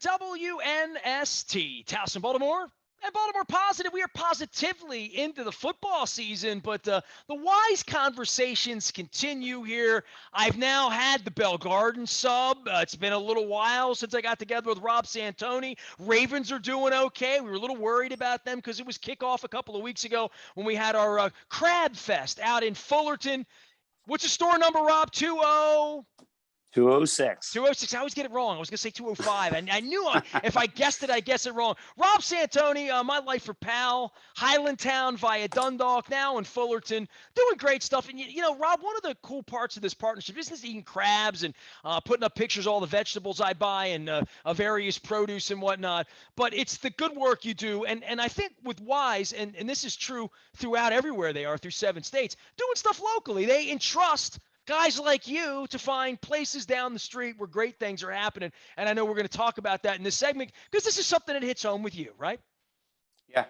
WNST, Towson, Baltimore. And Baltimore Positive, we are positively into the football season, but the Weis conversations continue here. I've now had the Bell Garden sub. It's been a little while since I got together with Rob Santoni. Ravens are doing okay. We were a little worried about them because it was kickoff a couple of weeks ago when we had our Crab Fest out in Fullerton. What's the store number, Rob? 20? 206. 206. I always get it wrong. I was going to say 205. And I knew if I guessed it, I guess it wrong. Rob Santoni, my life for pal, Highlandtown via Dundalk, now in Fullerton, doing great stuff. And, Rob, one of the cool parts of this partnership isn't eating crabs and putting up pictures of all the vegetables I buy and various produce and whatnot, but it's the good work you do. And I think with Weis, and this is true throughout everywhere they are through 7 states, doing stuff locally. They entrust guys like you to find places down the street where great things are happening. And I know we're going to talk about that in this segment because this is something that hits home with you, right? Yeah.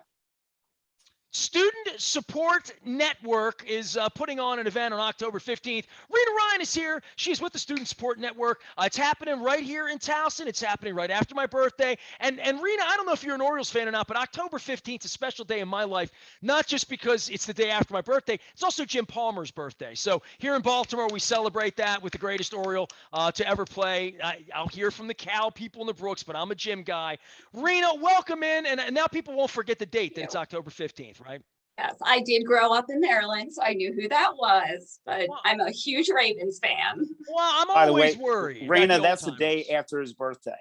Student Support Network is putting on an event on October 15th. Rena Ryan is here. She's with the Student Support Network. It's happening right here in Towson. It's happening right after my birthday. And Rena, I don't know if you're an Orioles fan or not, but October 15th is a special day in my life, not just because it's the day after my birthday. It's also Jim Palmer's birthday. So here in Baltimore, we celebrate that with the greatest Oriole to ever play. I'll hear from the Cal people in the Brooks, but I'm a Jim guy. Rena, welcome in. And now people won't forget the date that it's October 15th. Right? Yes, I did grow up in Maryland, so I knew who that was, but I'm a huge Ravens fan. Well, I'm By the always way, worried. Raina, that's the day after his birthday.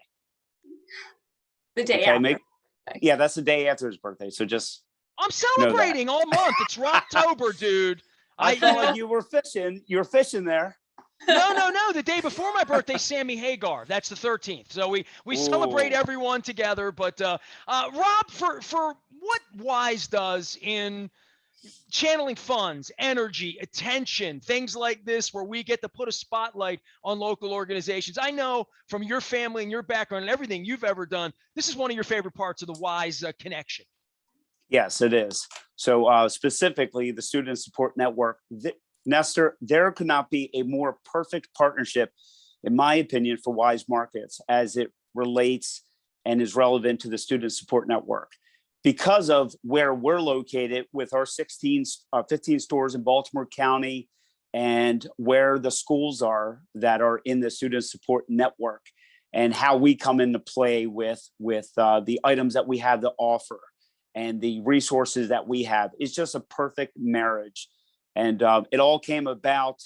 The day after. Yeah, that's the day after his birthday. So just I'm celebrating all month. It's Rocktober, dude. I felt like you were fishing. You were fishing there. No. The day before my birthday, Sammy Hagar. That's the 13th. So we celebrate everyone together. But Rob, for what Weis does in channeling funds, energy, attention, things like this, where we get to put a spotlight on local organizations. I know from your family and your background and everything you've ever done, this is one of your favorite parts of the Weis connection. Yes, it is. So specifically, the Student Support Network. Nestor, there could not be a more perfect partnership, in my opinion, for Weis Markets as it relates and is relevant to the Student Support Network. Because of where we're located with our 15 stores in Baltimore County and where the schools are that are in the Student Support Network and how we come into play with the items that we have to offer and the resources that we have, it's just a perfect marriage. And it all came about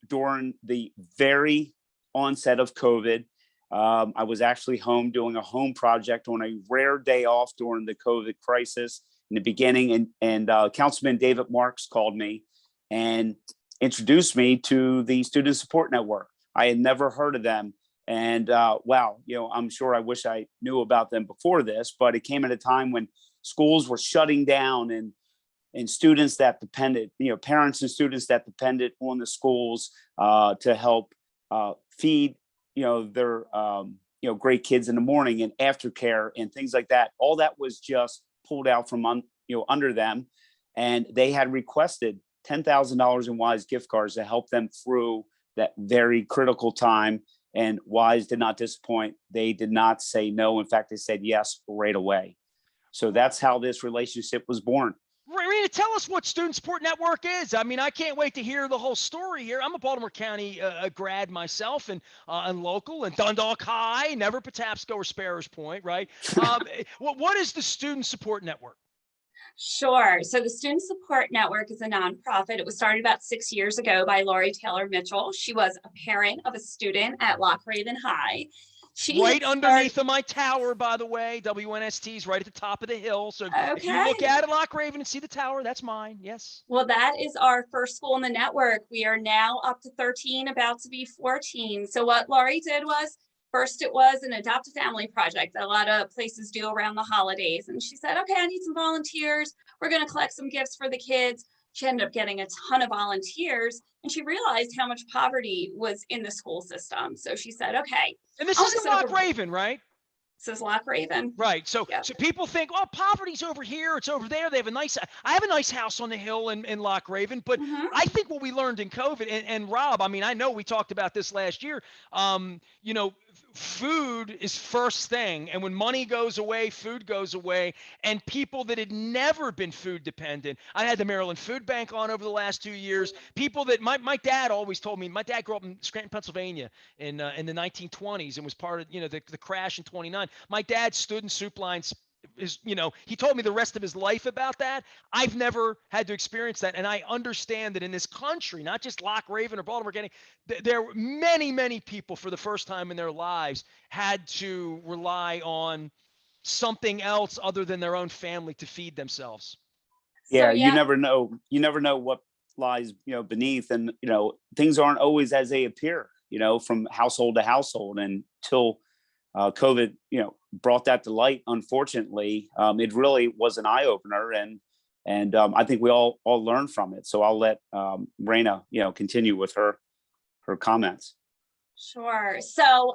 during the very onset of COVID. I was actually home doing a home project on a rare day off during the COVID crisis in the beginning. And Councilman David Marks called me and introduced me to the Student Support Network. I had never heard of them. And wow, I'm sure I wish I knew about them before this, but it came at a time when schools were shutting down and students that depended, parents and students that depended on the schools to help feed, their, great kids in the morning and aftercare and things like that. All that was just pulled out from, under them. And they had requested $10,000 in Weis gift cards to help them through that very critical time. And Weis did not disappoint. They did not say no. In fact, they said yes right away. So that's how this relationship was born. Rena, tell us what Student Support Network is. I mean, I can't wait to hear the whole story here. I'm a Baltimore County grad myself and local and Dundalk High, never Patapsco or Sparrows Point, right? What is the Student Support Network? Sure. So the Student Support Network is a nonprofit. It was started about 6 years ago by Lori Taylor Mitchell. She was a parent of a student at Loch Raven High. Right underneath of my tower, by the way. WNST is right at the top of the hill. So if you look at Loch Raven and see the tower, that's mine. Yes. Well, that is our first school in the network. We are now up to 13, about to be 14. So what Laurie did was, first it was an adopt a family project that a lot of places do around the holidays. And she said, okay, I need some volunteers. We're going to collect some gifts for the kids. She ended up getting a ton of volunteers, and she realized how much poverty was in the school system. So she said, okay. And this is in Loch Raven, right? This is Loch Raven. Right. So people think, oh, poverty's over here. It's over there. They have I have a nice house on the hill in Loch Raven. But I think what we learned in COVID, and Rob, I mean, I know we talked about this last year, food is first thing, and when money goes away, food goes away, and people that had never been food dependent. I had the Maryland Food Bank on over the last 2 years. People that my dad always told me. My dad grew up in Scranton, Pennsylvania, in the 1920s, and was part of the crash in '29. My dad stood in soup lines. He told me the rest of his life about that. I've never had to experience that, and I understand that in this country, not just Lock Raven or Baltimore County, there were many people for the first time in their lives had to rely on something else other than their own family to feed themselves. So Yeah, you yeah, never know. You never know what lies, beneath, and things aren't always as they appear. From household to household, until COVID, brought that to light. Unfortunately, it really was an eye opener, and I think we all learned from it. So I'll let Raina, continue with her comments. sure. So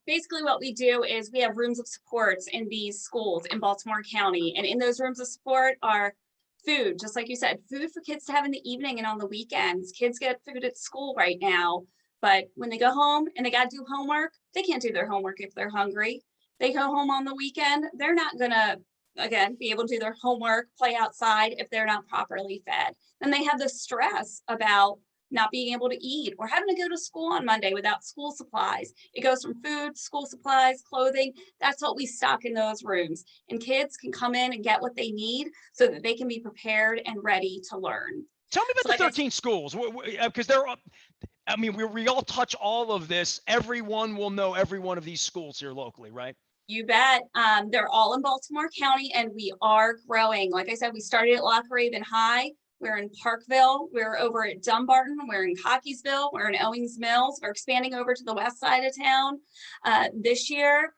basically what we do is we have rooms of supports in these schools in Baltimore County. And in those rooms of support are food, just like you said, food for kids to have in the evening and on the weekends. Kids get food at school right now, but when they go home and they got to do homework, they can't do their homework if they're hungry. They go home on the weekend, they're not gonna, again, be able to do their homework, play outside if they're not properly fed. And they have the stress about not being able to eat or having to go to school on Monday without school supplies. It goes from food, school supplies, clothing. That's what we stock in those rooms. And kids can come in and get what they need so that they can be prepared and ready to learn. Tell me about So the like 13 schools, because they're up. I mean, we all touch all of this. Everyone will know every one of these schools here locally, right? You bet. They're all in Baltimore County and we are growing. Like I said, we started at Lock Raven High. We're in Parkville. We're over at Dumbarton. We're in Cockeysville. We're in Owings Mills. We're expanding over to the west side of town this year.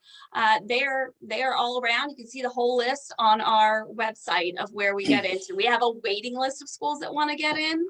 They are all around. You can see the whole list on our website of where we get into. We have a waiting list of schools that want to get in.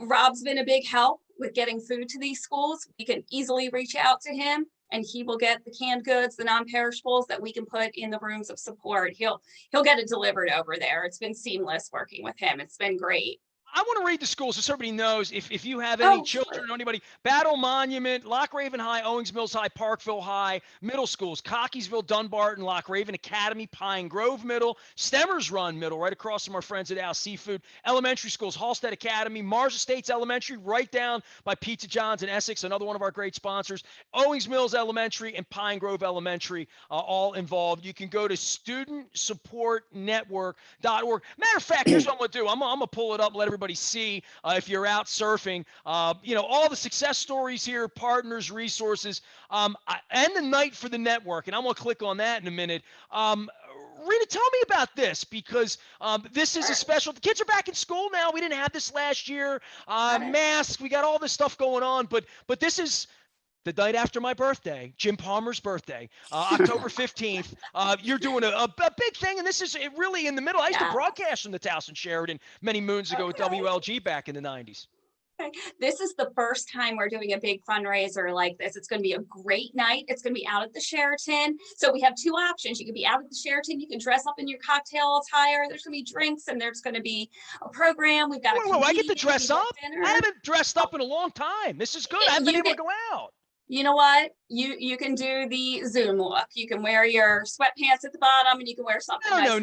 Rob's been a big help with getting food to these schools. You can easily reach out to him and he will get the canned goods, the non-perishables that we can put in the rooms of support. He'll get it delivered over there. It's been seamless working with him. It's been great. I want to read the schools so somebody knows if you have any Oh, children sure. or anybody. Battle Monument, Lock Raven High, Owings Mills High, Parkville High, middle schools, Cockeysville, Dunbarton, Lock Raven Academy, Pine Grove Middle, Stemmers Run Middle, right across from our friends at Al Seafood. Elementary schools, Halstead Academy, Mars Estates Elementary, right down by Pizza John's in Essex, another one of our great sponsors. Owings Mills Elementary and Pine Grove Elementary, all involved. You can go to studentsupportnetwork.org. Matter of fact, here's what I'm going to do. I'm going to pull it up and let everybody see if you're out surfing, all the success stories here, partners, resources, and the night for the network. And I'm going to click on that in a minute. Rita, tell me about this because this is a special. The kids are back in school now. We didn't have this last year. Masks, we got all this stuff going on, but this is the night after my birthday, Jim Palmer's birthday, October 15th. You're doing a big thing, and this is really in the middle. I used to broadcast from the Towson Sheridan many moons ago with WLG back in the 90s. This is the first time we're doing a big fundraiser like this. It's going to be a great night. It's going to be out at the Sheraton. So we have two options. You can be out at the Sheraton. You can dress up in your cocktail attire. There's going to be drinks and there's going to be a program. We've got I get to dress up? I haven't dressed up in a long time. This is good. I haven't been able to go out. You know what? You can do the Zoom look. You can wear your sweatpants at the bottom, and you can wear something. No.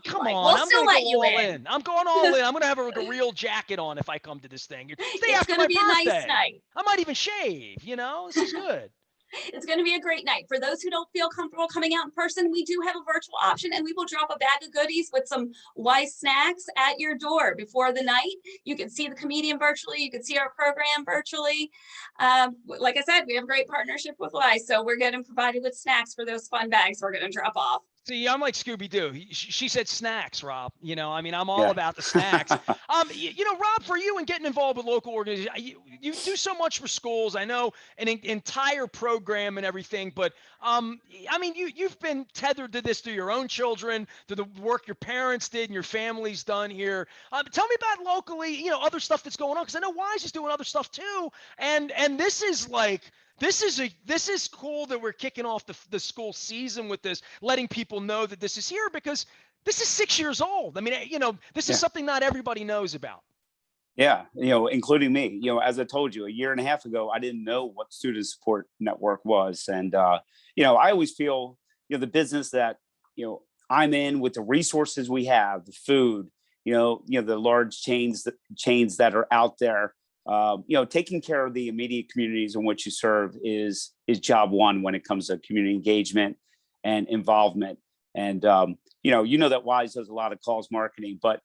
Come on. I'm going to go all in. I'm going all in. I'm going to have a real jacket on if I come to this thing. It's going to be a nice night. I might even shave. This is good. It's going to be a great night. For those who don't feel comfortable coming out in person, we do have a virtual option, and we will drop a bag of goodies with some Weis snacks at your door before the night. You can see the comedian virtually. You can see our program virtually. Like I said, we have a great partnership with Weis, so we're getting provided with snacks for those fun bags we're going to drop off. See, I'm like Scooby-Doo. She said snacks, Rob. I'm all about the snacks. Rob, for you and getting involved with local organizations, you do so much for schools. I know an entire program and everything, but you've been tethered to this through your own children, through the work your parents did and your family's done here. Tell me about locally, other stuff that's going on, because I know Weis is doing other stuff too, and this is like. This is cool that we're kicking off the school season with this, letting people know that this is here because this is 6 years old. This is something not everybody knows about. Yeah, including me. As I told you, a year and a half ago, I didn't know what Student Support Network was, and I always feel, the business that I'm in, with the resources we have, the food, the large chains that are out there. Taking care of the immediate communities in which you serve is job one when it comes to community engagement and involvement. And that Weis does a lot of calls marketing, but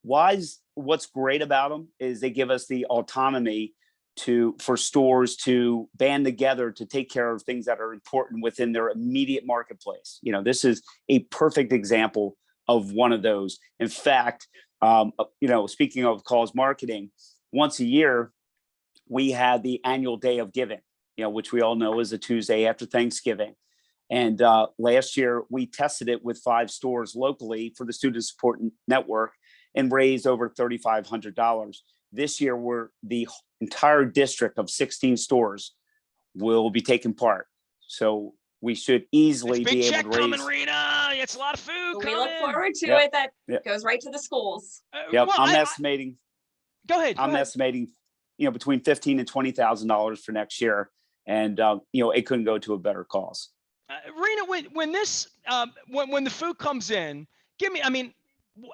Wise, what's great about them is they give us the autonomy for stores to band together to take care of things that are important within their immediate marketplace. This is a perfect example of one of those. In fact, speaking of calls marketing, once a year, we had the annual day of giving, which we all know is a Tuesday after Thanksgiving. And last year, we tested it with 5 stores locally for the Student Support Network and raised over $3,500. This year, the entire district of 16 stores will be taking part. So we should easily be able to raise. Coming, Rena. It's a lot of food. We look forward to it. That goes right to the schools. Yep, well, I'm estimating. Go ahead. I'm estimating, between $15,000 and $20,000 for next year, and it couldn't go to a better cause. Rena, when the food comes in, give me. I mean,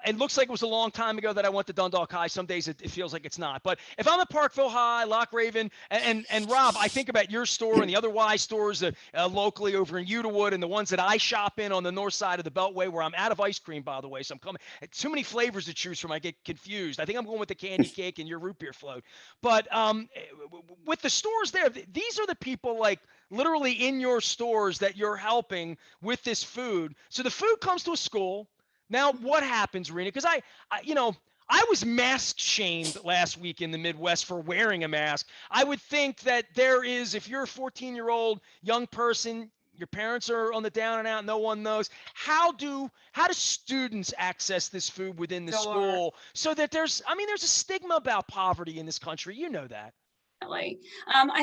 it looks like it was a long time ago that I went to Dundalk High. Some days it feels like it's not. But if I'm at Parkville High, Loch Raven, and Rob, I think about your store and the other Weis stores locally over in Udawood, and the ones that I shop in on the north side of the Beltway, where I'm out of ice cream, by the way. So I'm coming. Too many flavors to choose from. I get confused. I think I'm going with the candy cake and your root beer float. But with the stores there, these are the people like literally in your stores that you're helping with this food. So the food comes to a school. Now, what happens, Rena? Because I was mask shamed last week in the Midwest for wearing a mask. I would think that there is, if you're a 14-year-old young person, your parents are on the down and out, no one knows. How do students access this food within the school so that there's a stigma about poverty in this country? You know that. I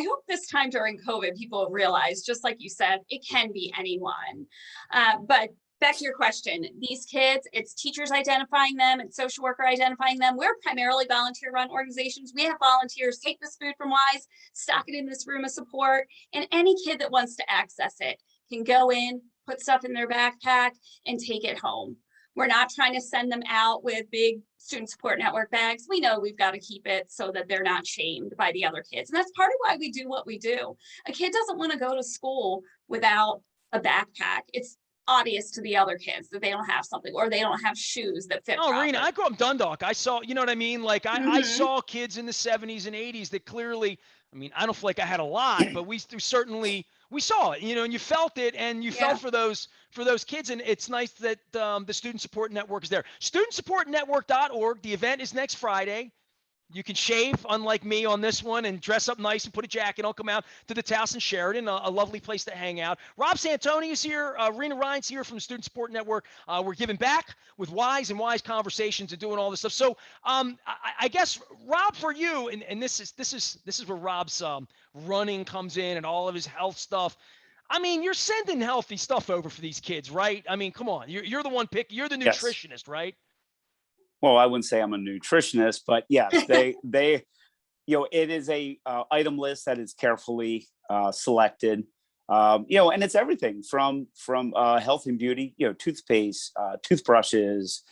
hope this time during COVID, people realize, just like you said, it can be anyone. But back to your question, these kids, it's teachers identifying them, it's social worker identifying them. We're primarily volunteer-run organizations. We have volunteers take this food from Weis, stock it in this room of support, and any kid that wants to access it can go in, put stuff in their backpack, and take it home. We're not trying to send them out with big Student Support Network bags. We know we've got to keep it so that they're not shamed by the other kids. And that's part of why we do what we do. A kid doesn't want to go to school without a backpack. It's obvious to the other kids that they don't have something, or they don't have shoes that fit. Oh, Rena, I grew up in Dundalk. I saw, you know what I mean? Like I saw kids in the 70s and 80s that clearly, I don't feel like I had a lot, but we certainly, we saw it, and you felt it, and you felt for those kids. And it's nice that the Student Support Network is there. StudentSupportNetwork.org. The event is next Friday. You can shave, unlike me on this one, and dress up nice and put a jacket on. Come out to the Towson Sheridan, a lovely place to hang out. Rob Santoni is here. Rena Ryan's here from the Student Support Network. We're giving back with Weis and Weis Conversations and doing all this stuff. So I guess, Rob, for you, and this is where Rob's running comes in and all of his health stuff. You're sending healthy stuff over for these kids, right? Come on. You're the one pick. You're the nutritionist, right? Well, I wouldn't say I'm a nutritionist, but yes, they it is a item list that is carefully selected, and it's everything from health and beauty, toothpaste, toothbrushes,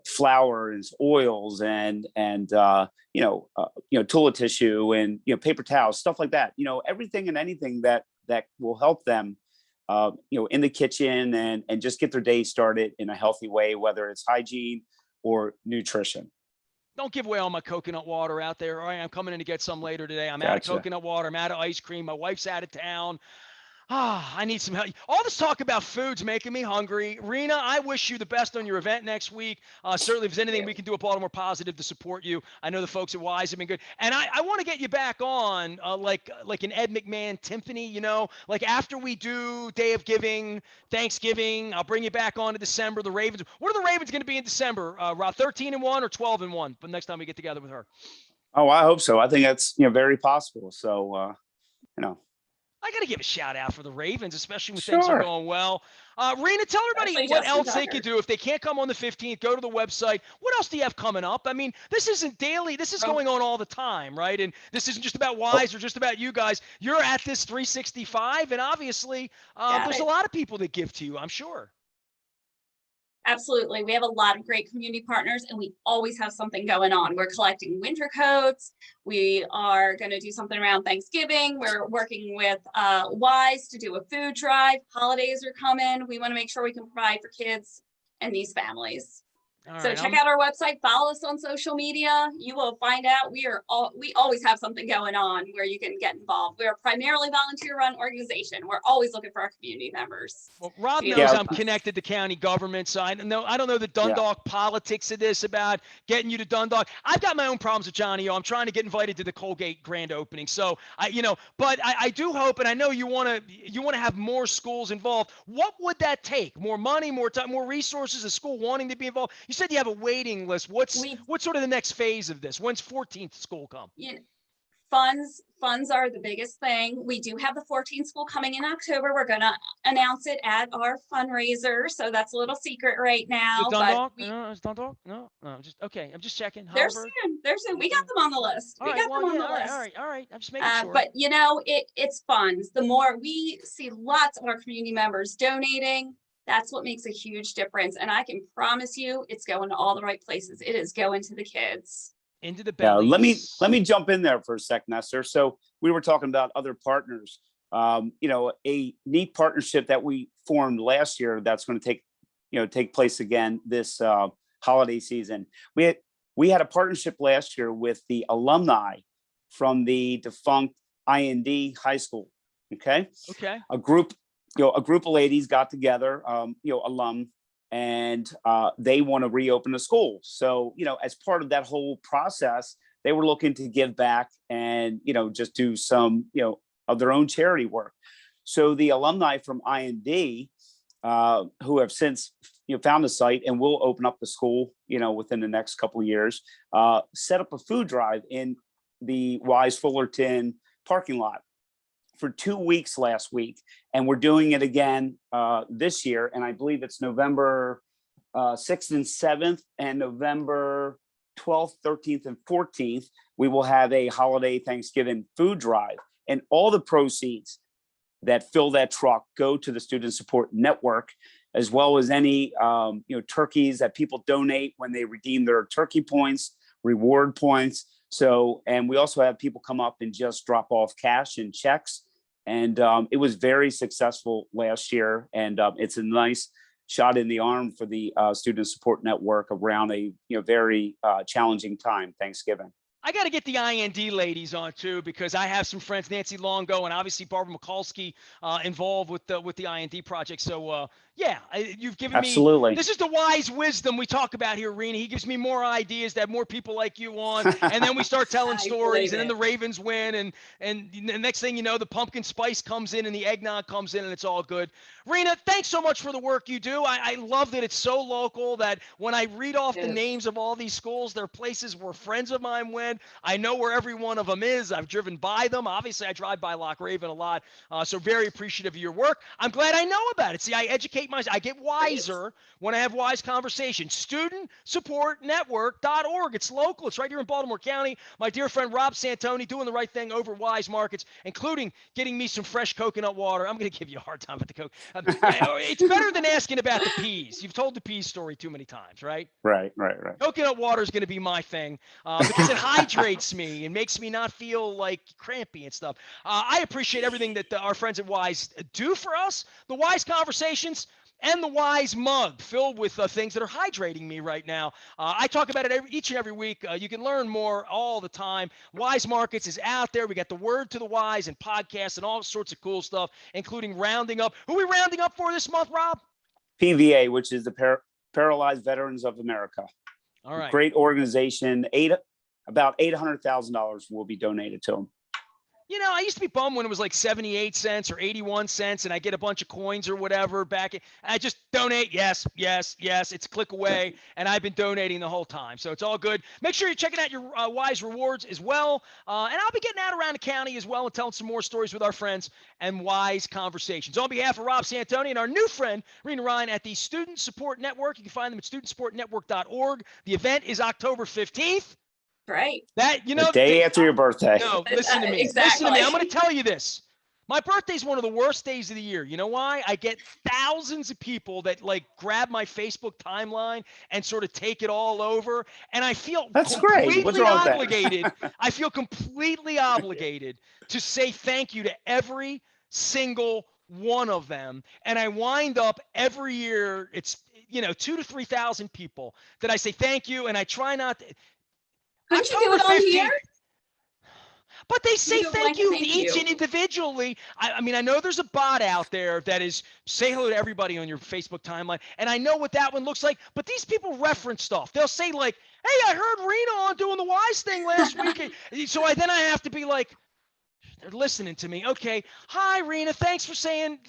flours, oils, and toilet tissue, and paper towels, stuff like that. Everything and anything that will help them, in the kitchen and just get their day started in a healthy way, whether it's hygiene or nutrition. Don't give away all my coconut water out there. All right, I'm coming in to get some later today. I'm out of coconut water. I'm out of ice cream. My wife's out of town. I need some help. All this talk about food's making me hungry. Rena, I wish you the best on your event next week. Certainly, if there's anything we can do at Baltimore Positive to support you, I know the folks at Weis have been good. And I want to get you back on like an Ed McMahon Timpani, like after we do Day of Giving, Thanksgiving, I'll bring you back on in December. The Ravens. What are the Ravens going to be in December, Rob? 13-1 or 12-1? But next time we get together with her. Oh, I hope so. I think that's very possible. So, I got to give a shout out for the Ravens, especially when things are Sure. going well. Rena, tell everybody Especially what Justin else they Tucker. can do. If they can't come on the 15th, go to the website. What else do you have coming up? I mean, this isn't daily. This is Oh. going on all the time, right? And this isn't just about Oh, Weis or just about you guys. You're at this 365, and obviously Got there's a it. lot of people that give to you, I'm sure. Absolutely. We have a lot of great community partners and we always have something going on. We're collecting winter coats. We are going to do something around Thanksgiving. We're working with Weis to do a food drive. Holidays are coming. We want to make sure we can provide for kids and these families. All So right, check out our website, follow us on social media. You will find out we always have something going on where you can get involved. We're a primarily volunteer run organization. We're always looking for our community members. Well, Rob to be knows able yeah, I'm to- connected to county government, so I don't know the yeah. Dundalk politics of this about getting you to Dundalk. I've got my own problems with Johnny O. I'm trying to get invited to the Colgate grand opening. So but I do hope, and I know you want to have more schools involved. What would that take? More money, more time, more resources, a school wanting to be involved? You said you have a waiting list. What's sort of the next phase of this? When's 14th school come? Funds are the biggest thing. We do have the 14th school coming in October. We're going to announce it at our fundraiser. So that's a little secret right now. Is it Dundalk? But No, it's Dundalk? No, just okay. I'm just checking. they're Heidelberg? soon. We got them on the list. All right. Well, yeah. All right. I'm just making sure. But it's funds. The more we see lots of our community members donating, that's what makes a huge difference. And I can promise you it's going to all the right places. It is going to the kids. Into the Yeah, bellies. let me jump in there for a sec, Nestor. So we were talking about other partners. A neat partnership that we formed last year that's going to take place again this holiday season. We had a partnership last year with the alumni from the defunct IND high school. Okay. A group of ladies got together, alum, and they want to reopen the school. So, as part of that whole process, they were looking to give back and, just do some, of their own charity work. So the alumni from IND, who have since, found a site and will open up the school, within the next couple of years, set up a food drive in the Weis Fullerton parking lot for 2 weeks last week, and we're doing it again this year. And I believe it's November 6th and 7th, and November 12th, 13th, and 14th. We will have a holiday Thanksgiving food drive, and all the proceeds that fill that truck go to the Student Support Network, as well as any turkeys that people donate when they redeem their turkey points, reward points. So, and we also have people come up and just drop off cash and checks. And it was very successful last year. And it's a nice shot in the arm for the Student Support Network around a very challenging time, Thanksgiving. I got to get the IND ladies on too, because I have some friends, Nancy Longo and obviously Barbara Mikulski, involved with the IND project. So you've given Absolutely. me, this is the wise wisdom we talk about here, Rena. He gives me more ideas to have more people like you on, and then we start telling stories, and then the Ravens win, and the next thing you know, the pumpkin spice comes in and the eggnog comes in, and it's all good. Rena, thanks so much for the work you do. I love that it's so local that when I read off the names of all these schools, they're places where friends of mine went. I know where every one of them is. I've driven by them. Obviously, I drive by Loch Raven a lot, so very appreciative of your work. I'm glad I know about it. See, I educate myself. I get wiser when I have wise conversations. StudentSupportNetwork.org. It's local. It's right here in Baltimore County. My dear friend Rob Santoni doing the right thing over Weis Markets, including getting me some fresh coconut water. I'm going to give you a hard time with the Coke. It's better than asking about the peas. You've told the peas story too many times, right? Right. Coconut water is going to be my thing because it hydrates me and makes me not feel like crampy and stuff. I appreciate everything that our friends at Weis do for us. The Weis Conversations and the Weis mug filled with things that are hydrating me right now. I talk about it each and every week. You can learn more all the time. Weis Markets is out there. We got the Word to the Wise and podcasts and all sorts of cool stuff, including rounding up. Who are we rounding up for this month, Rob? PVA, which is the Paralyzed Veterans of America. All right. Great organization. About $800,000 will be donated to them. You know, I used to be bummed when it was like 78 cents or 81 cents and I get a bunch of coins or whatever back. I just donate. Yes, yes, yes. It's a click away. And I've been donating the whole time. So it's all good. Make sure you're checking out your Wise rewards as well. And I'll be getting out around the county as well and telling some more stories with our friends and Wise Conversations. On behalf of Rob Santoni and our new friend, Rena Ryan at the Student Support Network, you can find them at studentsupportnetwork.org. The event is October 15th. Right. That, you The know, day after your birthday. no, listen to me. Exactly. Listen to me. I'm going to tell you this. My birthday is one of the worst days of the year. You know why? I get thousands of people that like grab my Facebook timeline and sort of take it all over. And I feel That's great. What's completely wrong with that? obligated. I feel completely obligated to say thank you to every single one of them. And I wind up every year, it's, 2,000 to 3,000 people that I say thank you. And I try not to. Couldn't you do it on here? But they say do a thank blanket you thank each you. and individually. I mean, I know there's a bot out there that is say hello to everybody on your Facebook timeline, and I know what that one looks like. But these people reference stuff. They'll say like, "Hey, I heard Rena on doing the Wise thing last week," so then I have to be like, they're listening to me. Okay. Hi, Rena. Thanks for saying,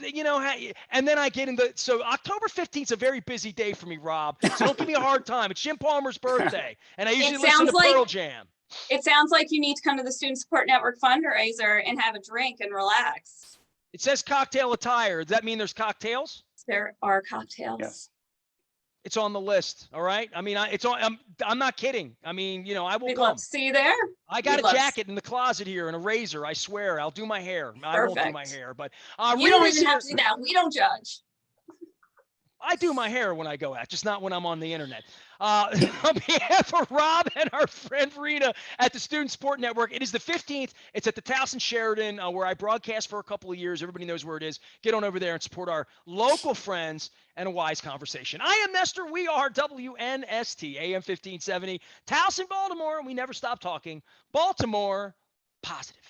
and then I get into, so October 15th is a very busy day for me, Rob. So don't give me a hard time. It's Jim Palmer's birthday. And I usually listen to Pearl Jam. It sounds like you need to come to the Student Support Network fundraiser and have a drink and relax. It says cocktail attire. Does that mean there's cocktails? There are cocktails. Yes. It's on the list. All right. I mean, I'm not kidding. I mean, I will We'd come. love to see you there. I got We'd a love to jacket in the closet here and a razor. I swear I'll do my hair. I won't do my Perfect. hair, but You don't Rena's even have here. to do that. We don't judge. I do my hair when I go out, just not when I'm on the internet. On behalf of Rob and our friend Rena at the Student Support Network, it is the 15th. It's at the Towson Sheridan, where I broadcast for a couple of years. Everybody knows where it is. Get on over there and support our local friends and a Wise Conversation. I am Nestor. We are WNST, AM 1570, Towson, Baltimore, and we never stop talking. Baltimore, positive.